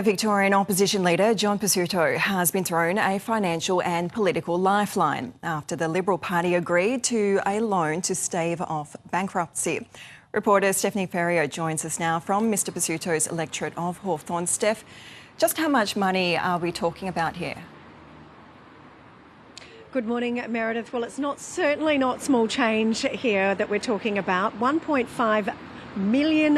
Victorian opposition leader John Pesutto has been thrown a financial and political lifeline after the Liberal Party agreed to a loan to stave off bankruptcy. Reporter Stephanie Ferrier joins us now from Mr Pesutto's electorate of Hawthorn. Steph, just how much money are we talking about here? Good morning, Meredith. Well, it's certainly not small change here that we're talking about. $1.5 million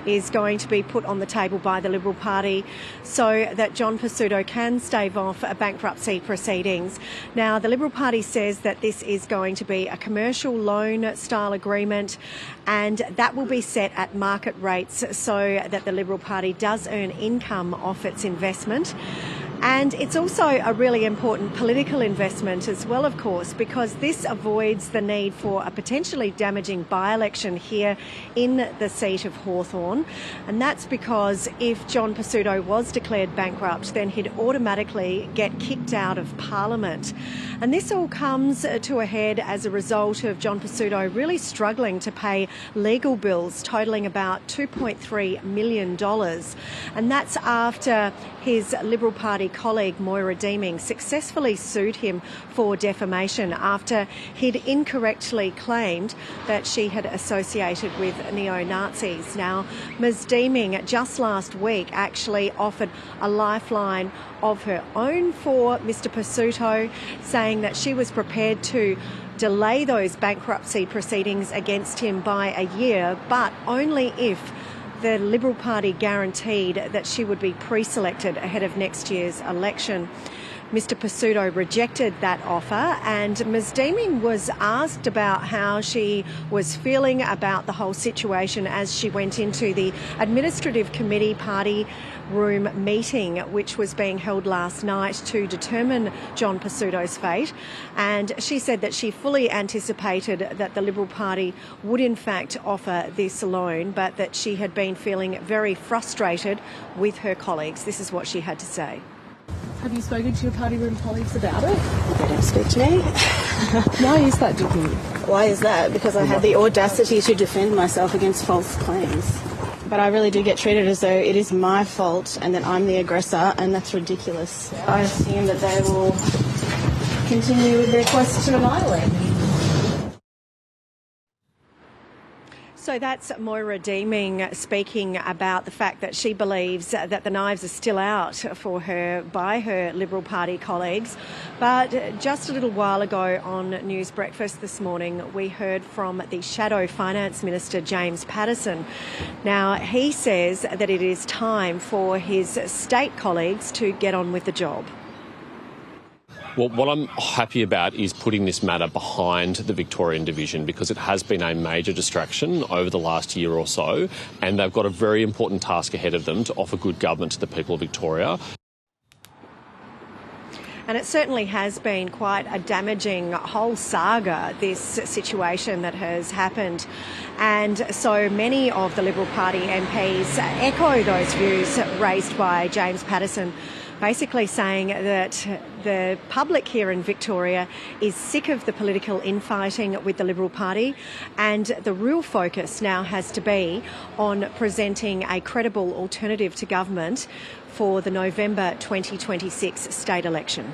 is going to be put on the table by the Liberal Party so that John Pesutto can stave off bankruptcy proceedings. Now, the Liberal Party says that this is going to be a commercial loan style agreement, and that will be set at market rates so that the Liberal Party does earn income off its investment. And it's also a really important political investment as well, of course, because this avoids the need for a potentially damaging by-election here in the seat of Hawthorn. And that's because if John Pesutto was declared bankrupt, then he'd automatically get kicked out of Parliament. And this all comes to a head as a result of John Pesutto really struggling to pay legal bills totalling about $2.3 million. And that's after his Liberal Party colleague Moira Deeming successfully sued him for defamation after he'd incorrectly claimed that she had associated with neo-Nazis. Now, Ms Deeming just last week actually offered a lifeline of her own for Mr Pesutto, saying that she was prepared to delay those bankruptcy proceedings against him by a year, but only if the Liberal Party guaranteed that she would be pre-selected ahead of next year's election. Mr Pesutto rejected that offer, and Ms Deeming was asked about how she was feeling about the whole situation as she went into the Administrative Committee Party room meeting, which was being held last night to determine John Pesutto's fate. And she said that she fully anticipated that the Liberal Party would in fact offer this loan, but that she had been feeling very frustrated with her colleagues. This is what she had to say. Have you spoken to your party room colleagues about it? They don't speak to me. Why is that, do you think? Why is that? Because I had the audacity to defend myself against false claims. But I really do get treated as though it is my fault and that I'm the aggressor, and that's ridiculous. I assume that they will continue with their quest to annihilate me. So that's Moira Deeming speaking about the fact that she believes that the knives are still out for her by her Liberal Party colleagues. But just a little while ago on News Breakfast this morning, we heard from the Shadow Finance Minister, James Paterson. Now, he says that it is time for his state colleagues to get on with the job. Well, what I'm happy about is putting this matter behind the Victorian division, because it has been a major distraction over the last year or so, and they've got a very important task ahead of them to offer good government to the people of Victoria. And it certainly has been quite a damaging whole saga, this situation that has happened. And so many of the Liberal Party MPs echo those views raised by James Paterson, basically saying that the public here in Victoria is sick of the political infighting with the Liberal Party, and the real focus now has to be on presenting a credible alternative to government for the November 2026 state election.